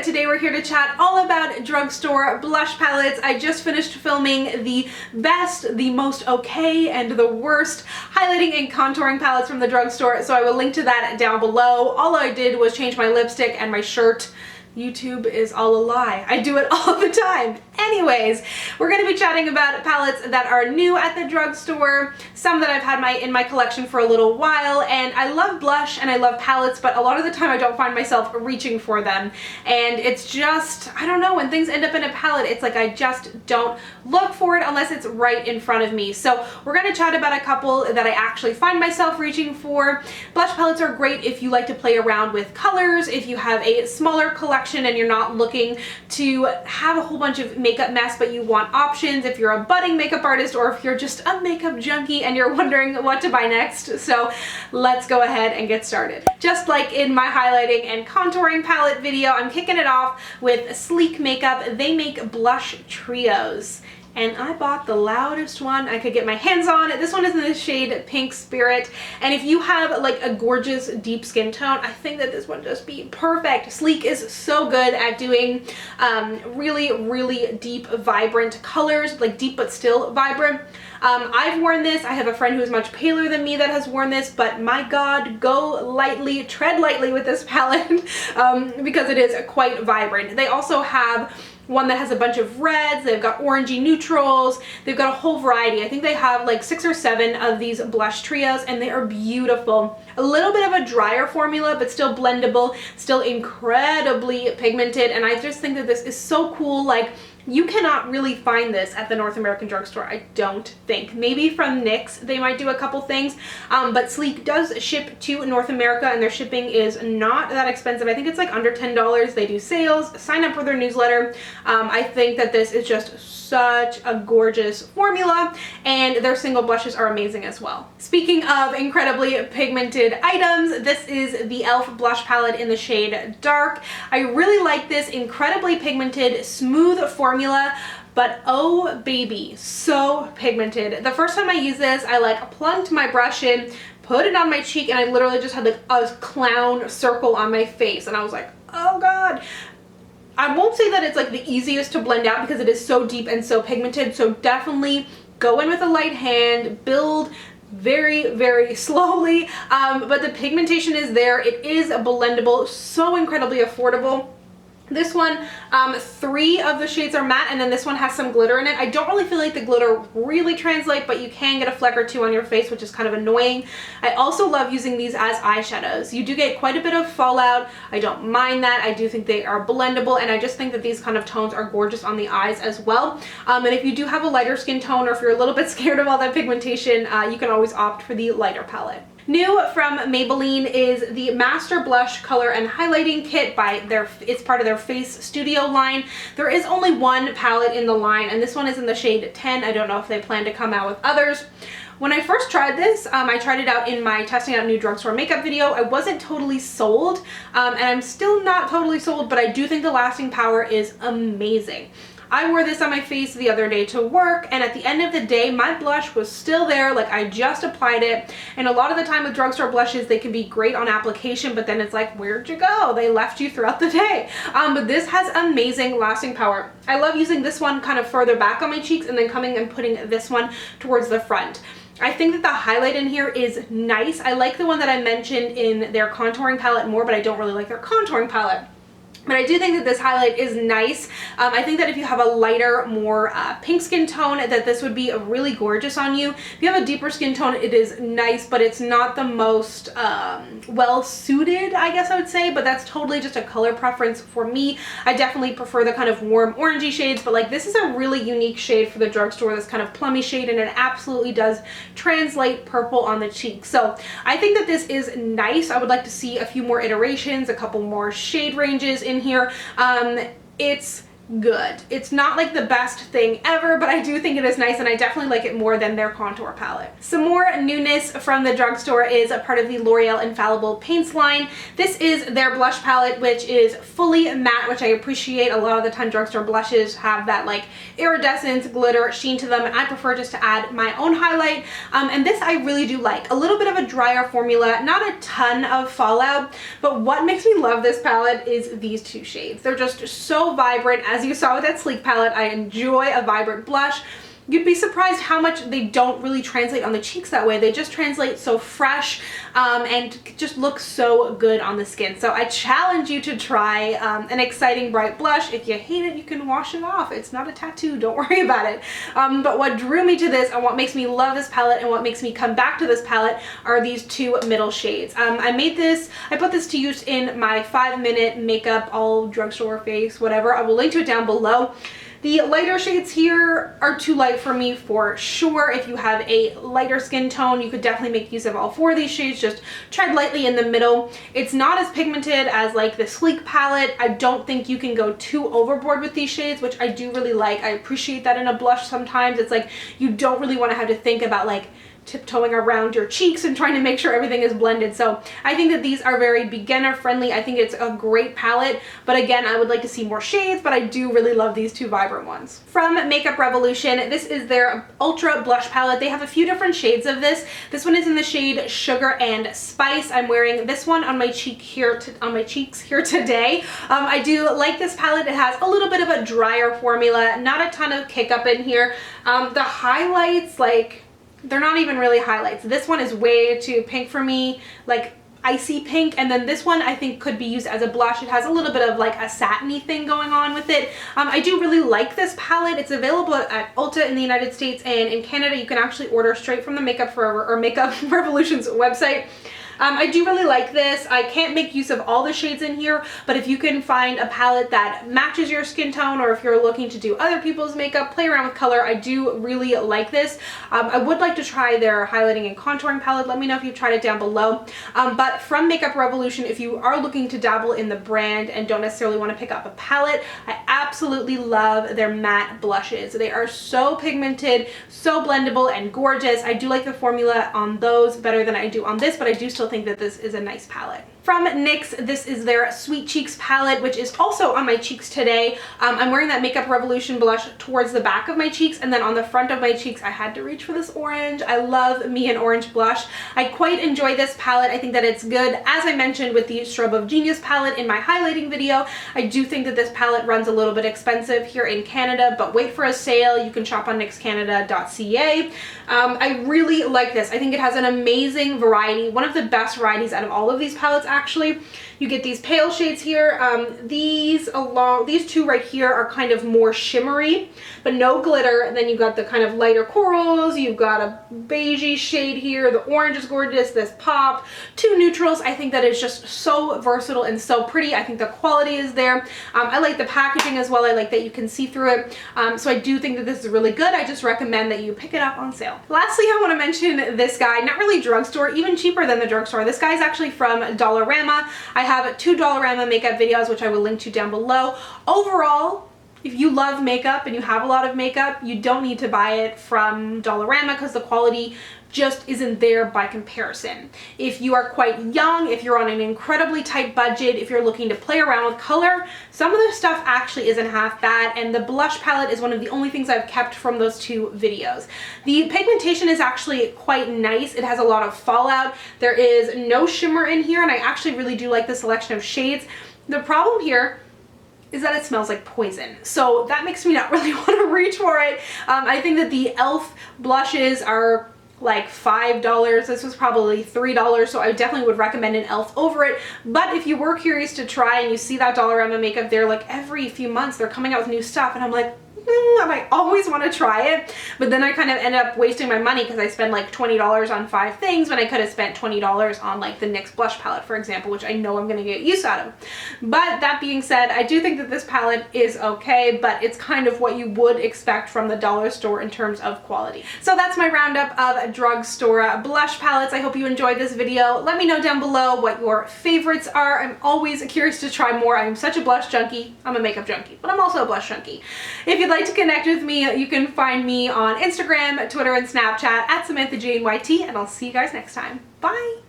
Today we're here to chat all about Drugstore Blush Palettes. I just finished filming the best, the most okay, and the worst highlighting and contouring palettes from the drugstore, so I will link to that down below. All I did was change my lipstick and my shirt. YouTube is all a lie. I do it all the time. Anyways, we're going to be chatting about palettes that are new at the drugstore, some that I've had in my collection for a little while, and I love blush and I love palettes, but a lot of the time I don't find myself reaching for them, and it's just, I don't know, when things end up in a palette, it's like I just don't look for it unless it's right in front of me. So we're going to chat about a couple that I actually find myself reaching for. Blush palettes are great if you like to play around with colors, if you have a smaller collection and you're not looking to have a whole bunch of makeup mess but you want options, if you're a budding makeup artist or if you're just a makeup junkie and you're wondering what to buy next. So let's go ahead and get started. Just like in my highlighting and contouring palette video, I'm kicking it off with Sleek Makeup. They make blush trios, and I bought the loudest one I could get my hands on. This one is in the shade Pink Spirit, and if you have like a gorgeous deep skin tone, I think that this one just be perfect. Sleek is so good at doing really deep, vibrant colors, like deep but still vibrant. I've worn this. I have a friend who is much paler than me that has worn this, but my god, go lightly, tread lightly with this palette because it is quite vibrant. They also have one that has a bunch of reds, they've got orangey neutrals, they've got a whole variety. I think they have like 6 or 7 of these blush trios, and they are beautiful. A little bit of a drier formula, but still blendable, still incredibly pigmented, and I just think that this is so cool. Like, you cannot really find this at the North American drugstore, I don't think. Maybe from NYX they might do a couple things, but Sleek does ship to North America and their shipping is not that expensive. I think it's like under $10. They do sales. Sign up for their newsletter. I think that this is just such a gorgeous formula, and their single blushes are amazing as well. Speaking of incredibly pigmented items, this is the e.l.f. blush palette in the shade Dark. I really like this incredibly pigmented, smooth formula, but oh baby, so pigmented. The first time I used this, I like plunked my brush in, put it on my cheek, and I literally just had like a clown circle on my face, and I was like, oh god. I won't say that it's like the easiest to blend out because it is so deep and so pigmented, so definitely go in with a light hand, build very slowly, but the pigmentation is there. It is blendable, so incredibly affordable. This one, 3 of the shades are matte, and then this one has some glitter in it. I don't really feel like the glitter really translates, but you can get a fleck or 2 on your face, which is kind of annoying. I also love using these as eyeshadows. You do get quite a bit of fallout. I don't mind that. I do think they are blendable, and I just think that these kind of tones are gorgeous on the eyes as well. And if you do have a lighter skin tone, or if you're a little bit scared of all that pigmentation, you can always opt for the lighter palette. New from Maybelline is the Master Blush Color and Highlighting Kit it's part of their Face Studio line. There is only one palette in the line, and this one is in the shade 10. I don't know if they plan to come out with others. When I first tried this, I tried it out in my testing out new drugstore makeup video. I wasn't totally sold, and I'm still not totally sold, but I do think the lasting power is amazing. I wore this on my face the other day to work, and at the end of the day, my blush was still there. Like, I just applied it, and a lot of the time with drugstore blushes, they can be great on application, but then it's like, where'd you go? They left you throughout the day. But this has amazing lasting power. I love using this one kind of further back on my cheeks and then coming and putting this one towards the front. I think that the highlight in here is nice. I like the one that I mentioned in their contouring palette more, but I don't really like their contouring palette. But I do think that this highlight is nice. I think that if you have a lighter, more pink skin tone, that this would be really gorgeous on you. If you have a deeper skin tone, it is nice, but it's not the most well-suited, I guess I would say, but that's totally just a color preference for me. I definitely prefer the kind of warm orangey shades, but like this is a really unique shade for the drugstore, this kind of plummy shade, and it absolutely does translate purple on the cheek. So I think that this is nice. I would like to see a few more iterations, a couple more shade ranges in here. It's good. It's not like the best thing ever, but I do think it is nice, and I definitely like it more than their contour palette. Some more newness from the drugstore is a part of the L'Oreal Infallible Paints line. This is their blush palette, which is fully matte, which I appreciate. A lot of the time drugstore blushes have that like iridescence, glitter, sheen to them, and I prefer just to add my own highlight. And this I really do like. A little bit of a drier formula, not a ton of fallout, but what makes me love this palette is these two shades. They're just so vibrant. As you saw with that Sleek palette, I enjoy a vibrant blush. You'd be surprised how much they don't really translate on the cheeks that way. They just translate so fresh and just look so good on the skin. So I challenge you to try an exciting bright blush. If you hate it, you can wash it off. It's not a tattoo, don't worry about it. But what drew me to this and what makes me love this palette and what makes me come back to this palette are these two middle shades. I put this to use in my 5-minute makeup, all drugstore face, whatever. I will link to it down below. The lighter shades here are too light for me for sure. If you have a lighter skin tone, you could definitely make use of all 4 of these shades. Just tread lightly in the middle. It's not as pigmented as like the Sleek palette. I don't think you can go too overboard with these shades, which I do really like. I appreciate that in a blush sometimes. It's like you don't really want to have to think about like tiptoeing around your cheeks and trying to make sure everything is blended. So I think that these are very beginner friendly. I think it's a great palette, but again, I would like to see more shades, but I do really love these two vibrant ones. From Makeup Revolution, this is their Ultra Blush Palette. They have a few different shades of this. This one is in the shade Sugar and Spice. I'm wearing this one on my cheeks here today. I do like this palette. It has a little bit of a drier formula, not a ton of kick up in here. The highlights, like, they're not even really highlights. This one is way too pink for me, like icy pink, and then this one I think could be used as a blush. It has a little bit of like a satiny thing going on with it. I do really like this palette. It's available at Ulta in the United States, and in Canada you can actually order straight from the Makeup Forever or Makeup Revolution's website. I do really like this. I can't make use of all the shades in here, but if you can find a palette that matches your skin tone, or if you're looking to do other people's makeup, play around with color, I do really like this. I would like to try their highlighting and contouring palette. Let me know if you've tried it down below. But from Makeup Revolution, if you are looking to dabble in the brand and don't necessarily want to pick up a palette, I absolutely love their matte blushes. They are so pigmented, so blendable and gorgeous. I do like the formula on those better than I do on this, but I do still think that this is a nice palette. From NYX, this is their Sweet Cheeks palette, which is also on my cheeks today. I'm wearing that Makeup Revolution blush towards the back of my cheeks, and then on the front of my cheeks, I had to reach for this orange. I love me an orange blush. I quite enjoy this palette. I think that it's good. As I mentioned with the Strobe of Genius palette in my highlighting video, I do think that this palette runs a little bit expensive here in Canada, but wait for a sale. You can shop on nyxcanada.ca. I really like this. I think it has an amazing variety, one of the best varieties out of all of these palettes actually. You get these pale shades here. These two right here are kind of more shimmery, but no glitter. And then you've got the kind of lighter corals. You've got a beigey shade here. The orange is gorgeous. This pop. 2 neutrals. I think that is just so versatile and so pretty. I think the quality is there. I like the packaging as well. I like that you can see through it. So I do think that this is really good. I just recommend that you pick it up on sale. Lastly, I want to mention this guy. Not really drugstore, even cheaper than the drugstore. This guy is actually from Dollarama. I have 2 Dollarama makeup videos, which I will link to down below. Overall, if you love makeup and you have a lot of makeup, you don't need to buy it from Dollarama because the quality just isn't there by comparison. If you are quite young, if you're on an incredibly tight budget, if you're looking to play around with color, some of the stuff actually isn't half bad, and the blush palette is one of the only things I've kept from those 2 videos. The pigmentation is actually quite nice. It has a lot of fallout. There is no shimmer in here, and I actually really do like the selection of shades. The problem here is that it smells like poison. So that makes me not really want to reach for it. I think that the e.l.f. blushes are like $5. This was probably $3, so I definitely would recommend an e.l.f. over it. But if you were curious to try and you see that Dollarama makeup there, like every few months they're coming out with new stuff, and I'm like, and I always want to try it, but then I kind of end up wasting my money because I spend like $20 on 5 things when I could have spent $20 on like the NYX blush palette, for example, which I know I'm going to get use out of. But that being said, I do think that this palette is okay, but it's kind of what you would expect from the dollar store in terms of quality. So that's my roundup of drugstore blush palettes. I hope you enjoyed this video. Let me know down below what your favorites are. I'm always curious to try more. I'm such a blush junkie. I'm a makeup junkie, but I'm also a blush junkie. If you'd like to connect with me, you can find me on Instagram, Twitter, and Snapchat at SamanthaJaneYT, and I'll see you guys next time. Bye!